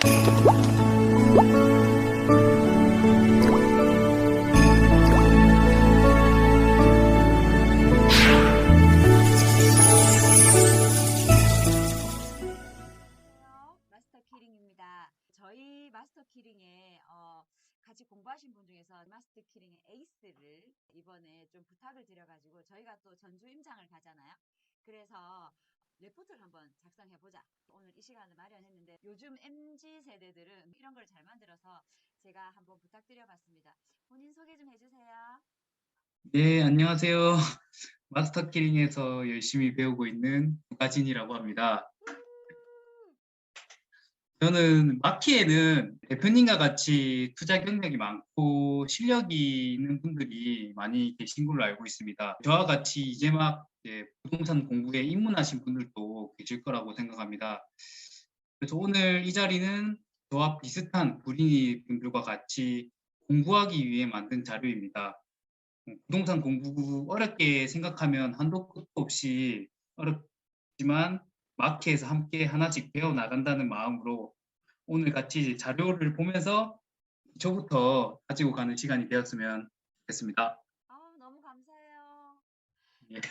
마스터 키링입니다. 저희 마스터 키링에 같이 공부하신 분 중에서 마스터 키링의 에이스를 이번에 좀 부탁을 드려가지고 저희가 또 전주 임장을 가잖아요. 그래서 레포트를 한번 작성해보자. 오늘 이 시간을 마련했는데 요즘 MZ 세대들은 이런 걸 잘 만들어서 제가 한번 부탁드려봤습니다. 본인 소개 좀 해주세요. 네, 안녕하세요. 마스터 키링에서 열심히 배우고 있는 박진이라고 합니다. 저는 마키에는 대표님과 같이 투자 경력이 많고 실력이 있는 분들이 많이 계신 걸로 알고 있습니다. 저와 같이 이제 막 부동산 공부에 입문하신 분들도 계실 거라고 생각합니다. 그래서 오늘 이 자리는 저와 비슷한 구린이 분들과 같이 공부하기 위해 만든 자료입니다. 부동산 공부 어렵게 생각하면 한도 끝도 없이 어렵지만 마켓에서 함께 하나씩 배워 나간다는 마음으로 오늘 같이 자료를 보면서 기초부터 가지고 가는 시간이 되었으면 좋겠습니다. 너무 감사해요. 예.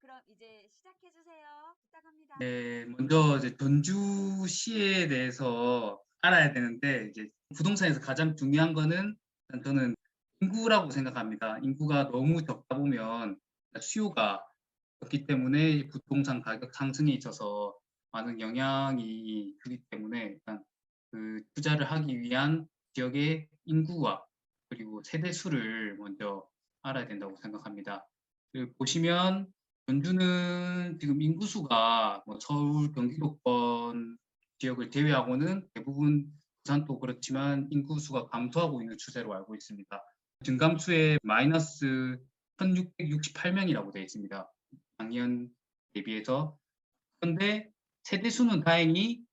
그럼 이제 시작해주세요. 부탁합니다. 네, 먼저 이제 전주시에 대해서 알아야 되는데 이제 부동산에서 가장 중요한 거는 일단 저는 인구라고 생각합니다. 인구가 너무 적다 보면 수요가 적기 때문에 부동산 가격 상승에 있어서 많은 영향이 주기 때문에 일단 그 투자를 하기 위한 지역의 인구와 그리고 세대 수를 먼저 알아야 된다고 생각합니다. 보시면 전주는 지금 인구수가 뭐 서울, 경기도권 지역을 제외하고는 대부분 부산도 그렇지만 인구수가 감소하고 있는 추세로 알고 있습니다. 증감수에 마이너스 1668명이라고 되어 있습니다. 작년 대비해서. 그런데 세대수는 다행히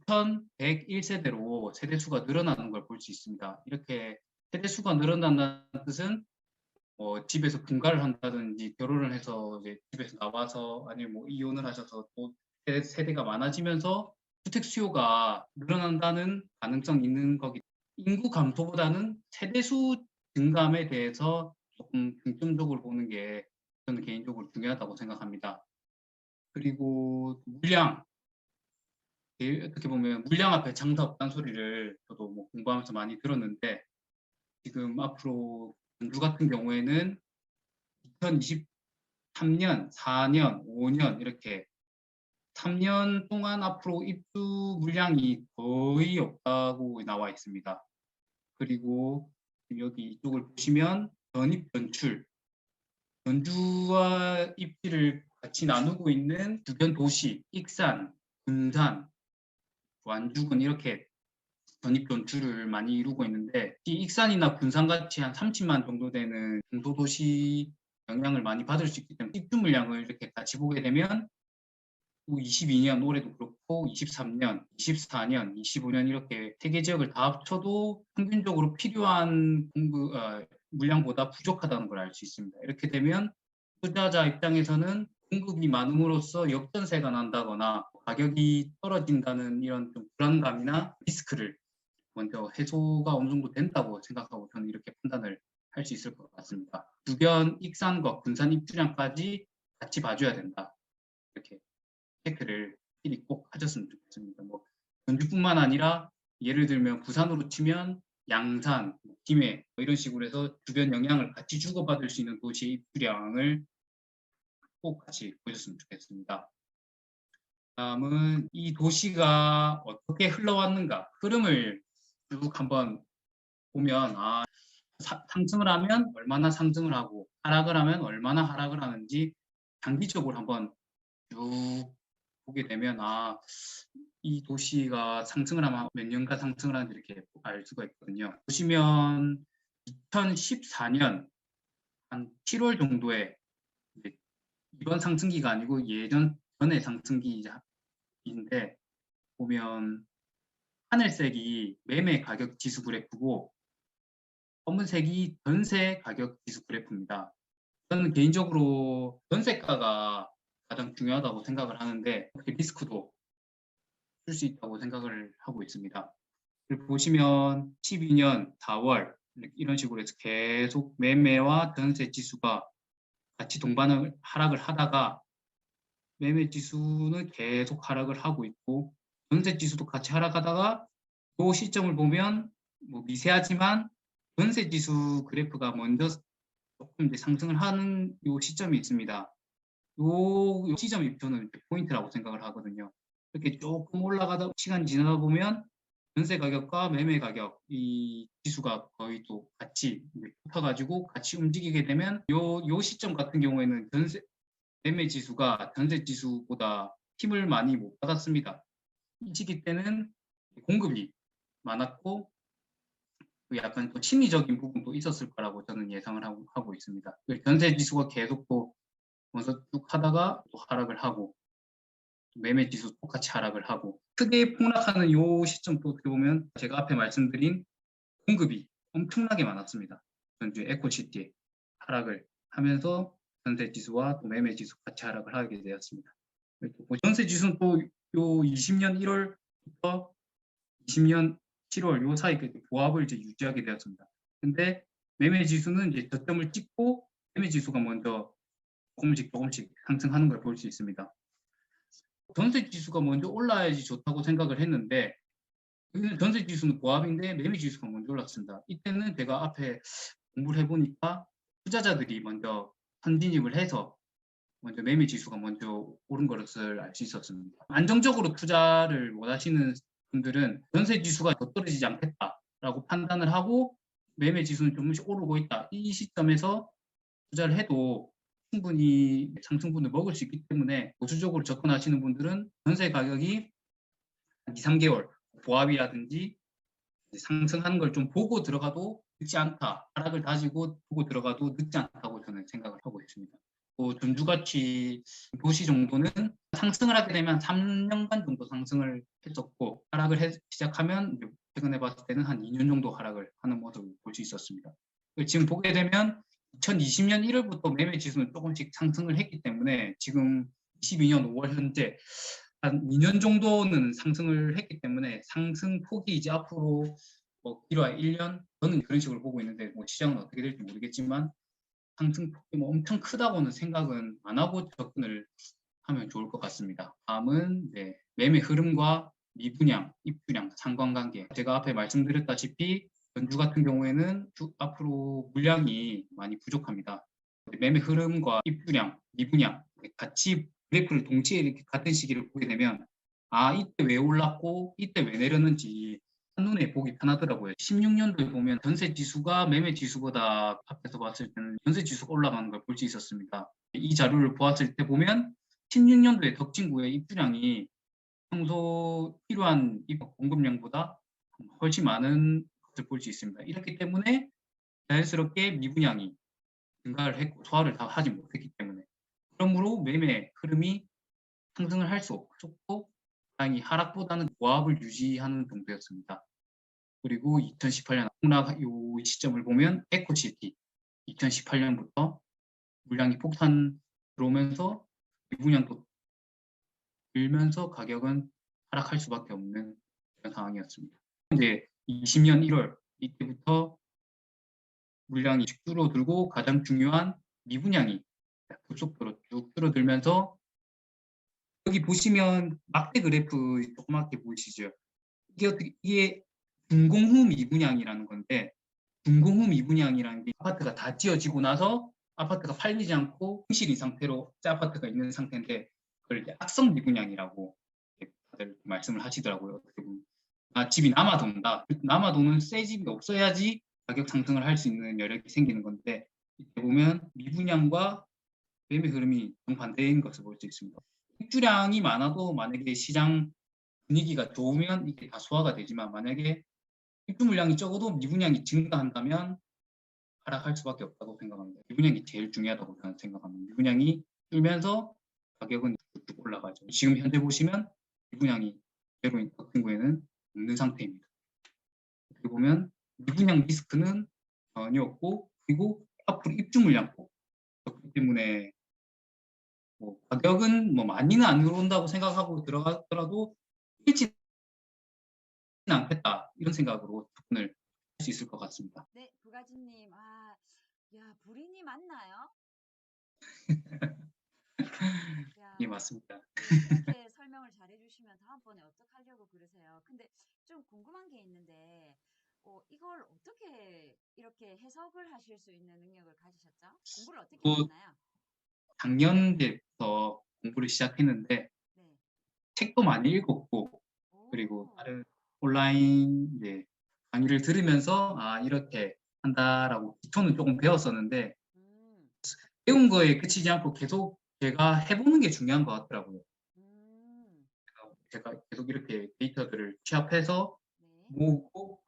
9101세대로 세대수가 늘어나는 걸 볼 수 있습니다. 이렇게 세대수가 늘어난다는 뜻은 집에서 분가를 한다든지 결혼을 해서 이제 집에서 나와서 아니면 뭐 이혼을 하셔서 또 세대가 많아지면서 주택 수요가 늘어난다는 가능성이 있는 거기 때문에 인구 감소보다는 세대수 증감에 대해서 조금 중점적으로 보는 게 저는 개인적으로 중요하다고 생각합니다. 그리고 물량, 어떻게 보면 물량 앞에 장사 없다는 소리를 저도 뭐 공부하면서 많이 들었는데 지금 앞으로 전주 같은 경우에는 2023년, 4년, 5년 이렇게 3년 동안 앞으로 입주 물량이 거의 없다고 나와 있습니다. 그리고 여기 이쪽을 보시면 전입 전출, 전주와 입지를 같이 나누고 있는 주변 도시, 익산, 군산, 완주군 이렇게 전입 전출을 많이 이루고 있는데 이 익산이나 군산같이 한 30만 정도 되는 중소도시 영향을 많이 받을 수 있기 때문에 입주 물량을 이렇게 같이 보게 되면 22년 올해도 그렇고 23년, 24년, 25년 이렇게 세 개 지역을 다 합쳐도 평균적으로 필요한 물량보다 부족하다는 걸 알 수 있습니다. 이렇게 되면 투자자 입장에서는 공급이 많음으로써 역전세가 난다거나 가격이 떨어진다는 이런 좀 불안감이나 리스크를 먼저 해소가 어느 정도 된다고 생각하고 저는 이렇게 판단을 할 수 있을 것 같습니다. 주변 익산과 군산 입주량까지 같이 봐줘야 된다. 이렇게 체크를 미리 꼭 하셨으면 좋겠습니다. 뭐 전주뿐만 아니라 예를 들면 부산으로 치면 양산, 김해 이런 식으로 해서 주변 영향을 같이 주고받을 수 있는 도시의 입주량을 꼭 같이 보셨으면 좋겠습니다. 다음은 이 도시가 어떻게 흘러왔는가 흐름을 쭉 한번 보면 상승을 하면 얼마나 상승을 하고 하락을 하면 얼마나 하락을 하는지 장기적으로 한번 쭉 보게 되면 이 도시가 상승을 하면 몇 년간 상승을 하는지 이렇게 알 수가 있거든요. 보시면 2014년 한 7월 정도에 이번 상승기가 아니고 전에 상승기인데 보면 하늘색이 매매 가격 지수 그래프고 검은색이 전세 가격 지수 그래프입니다. 저는 개인적으로 전세가가 가장 중요하다고 생각을 하는데 리스크도 줄 수 있다고 생각을 하고 있습니다. 보시면 12년 4월 이런 식으로 해서 계속 매매와 전세 지수가 같이 동반을 하락을 하다가 매매 지수는 계속 하락을 하고 있고 전세 지수도 같이 하락하다가 그 시점을 보면 뭐 미세하지만 전세 지수 그래프가 먼저 조금 이제 상승을 하는 요 시점이 있습니다. 요 시점이 저는 포인트라고 생각을 하거든요. 이렇게 조금 올라가다 시간이 지나다 보면 전세 가격과 매매 가격 이 지수가 거의 또 같이 붙어가지고 같이 움직이게 되면 요 시점 같은 경우에는 매매 지수가 전세 지수보다 힘을 많이 못 받았습니다. 이 시기 때는 공급이 많았고 약간 또 심리적인 부분도 있었을 거라고 저는 예상을 하고 있습니다. 전세 지수가 계속 또 먼저 쭉 하다가 또 하락을 하고 매매 지수 똑같이 하락을 하고 크게 폭락하는 요 시점 또 어떻게 보면 제가 앞에 말씀드린 공급이 엄청나게 많았습니다. 전주 에코시티에 하락을 하면서 전세 지수와 또 매매 지수 같이 하락을 하게 되었습니다. 전세 지수는 또 요 20년 1월부터 20년 7월 요 사이 보합을 이제 유지하게 되었습니다. 근데 매매 지수는 이제 저점을 찍고 매매 지수가 먼저 조금씩 상승하는 걸 볼 수 있습니다. 전세 지수가 먼저 올라야지 좋다고 생각을 했는데 전세 지수는 보합인데 매매 지수가 먼저 올랐습니다. 이때는 제가 앞에 공부를 해보니까 투자자들이 먼저 선진입을 해서 먼저 매매 지수가 먼저 오른 것을 알 수 있었습니다. 안정적으로 투자를 원하시는 분들은 전세 지수가 더 떨어지지 않겠다라고 판단을 하고 매매 지수는 조금씩 오르고 있다. 이 시점에서 투자를 해도 충분히 상승분을 먹을 수 있기 때문에 보수적으로 접근하시는 분들은 전세 가격이 2, 3개월 보합이라든지 상승하는 걸 좀 보고 들어가도 늦지 않다. 하락을 다지고 보고 들어가도 늦지 않다고 저는 생각을 하고 있습니다. 전주같이 도시 정도는 상승을 하게 되면 3년간 정도 상승을 했었고 하락을 시작하면 최근에 봤을 때는 한 2년 정도 하락을 하는 모습을 볼 수 있었습니다. 지금 보게 되면 2020년 1월부터 매매 지수는 조금씩 상승을 했기 때문에 지금 22년 5월 현재 한 2년 정도는 상승을 했기 때문에 상승 폭이 이제 앞으로 길어야 1년 저는 그런 식으로 보고 있는데 시장은 어떻게 될지 모르겠지만 상승폭이 엄청 크다고는 생각은 안 하고 접근을 하면 좋을 것 같습니다. 다음은 매매 흐름과 미분양, 입주량, 상관관계. 제가 앞에 말씀드렸다시피 전주 같은 경우에는 앞으로 물량이 많이 부족합니다. 매매 흐름과 입주량, 미분양 같이 그래프를 동시에 이렇게 같은 시기를 보게 되면 이때 왜 올랐고 이때 왜 내렸는지 한눈에 보기 편하더라고요. 16년도에 보면 전세 지수가 매매 지수보다 앞에서 봤을 때는 전세 지수가 올라가는 걸 볼 수 있었습니다. 이 자료를 보았을 때 보면 16년도에 덕진구의 입주량이 평소 필요한 입학 공급량보다 훨씬 많은 것을 볼 수 있습니다. 이렇기 때문에 자연스럽게 미분양이 증가를 했고 소화를 다 하지 못했기 때문에 그러므로 매매 흐름이 상승을 할 수 없었고 다행히 하락보다는 보합을 유지하는 정도였습니다. 그리고 2018년 폭락 이 시점을 보면 에코시티 2018년부터 물량이 폭탄 들어오면서 미분양도 들면서 가격은 하락할 수밖에 없는 그런 상황이었습니다. 이제 20년 1월 이때부터 물량이 줄어들고 가장 중요한 미분양이 급속도로 쭉 줄어들면서 여기 보시면 막대 그래프 조그맣게 보이시죠? 이게 준공 후 미분양이라는 건데 준공 후 미분양이라는 게 아파트가 다 지어지고 나서 아파트가 팔리지 않고 공실인 상태로 아파트가 있는 상태인데 그걸 이제 악성 미분양이라고 다들 말씀을 하시더라고요. 집이 남아돈다. 남아도는 새 집이 없어야지 가격 상승을 할 수 있는 여력이 생기는 건데 이때 보면 미분양과 매매 흐름이 정반대인 것을 볼 수 있습니다. 입주량이 많아도 만약에 시장 분위기가 좋으면 이게 다 소화가 되지만 만약에 입주 물량이 적어도 미분양이 증가한다면 하락할 수밖에 없다고 생각합니다. 미분양이 제일 중요하다고 저는 생각합니다. 미분양이 줄면서 가격은 쭉쭉 올라가죠. 지금 현재 보시면 미분양이 제로인 덕진구에는 없는 상태입니다. 어떻게 보면 미분양 리스크는 전혀 없고 그리고 앞으로 입주 물량도 그렇기 때문에 가격은 많이는 안 들어온다고 생각하고 들어가더라도 일찍 않겠다 이런 생각으로 접근을 할 수 있을 것 같습니다. 네, 부가지님, 야, 불인이 맞나요? 야, 예, 맞습니다. 네, 이렇게 설명을 잘 해주시면 다음번에 어떻게 하려고 그러세요? 근데 좀 궁금한 게 있는데, 이걸 어떻게 이렇게 해석을 하실 수 있는 능력을 가지셨죠? 공부를 어떻게 그 하셨나요? 작년부터 공부를 시작했는데 네. 책도 많이 읽었고 그리고 오, 다른 온라인 이제 강의를 들으면서 이렇게 한다라고 기초는 조금 배웠었는데 음, 배운 거에 그치지 않고 계속 제가 해보는 게 중요한 것 같더라고요. 음, 제가 계속 이렇게 데이터들을 취합해서 네. 모으고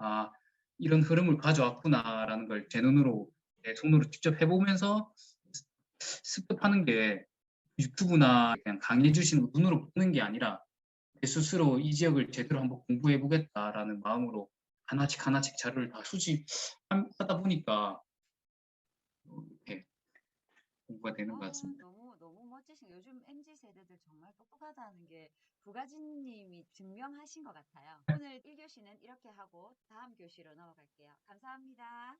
이런 흐름을 가져왔구나라는 걸 제 눈으로 내 손으로 직접 해보면서 습득하는 게 유튜브나 그냥 강의해 주시는 눈으로 보는 게 아니라 내 스스로 이 지역을 제대로 한번 공부해 보겠다라는 마음으로 하나씩 하나씩 자료를 다 수집하다 보니까 이렇게 공부가 되는 것 같습니다. 너무, 너무 멋지신, 요즘 MZ 세대들 정말 똑똑하다는 게 부가지님이 증명하신 것 같아요. 오늘 1교시는 이렇게 하고 다음 교시로 넘어갈게요. 감사합니다.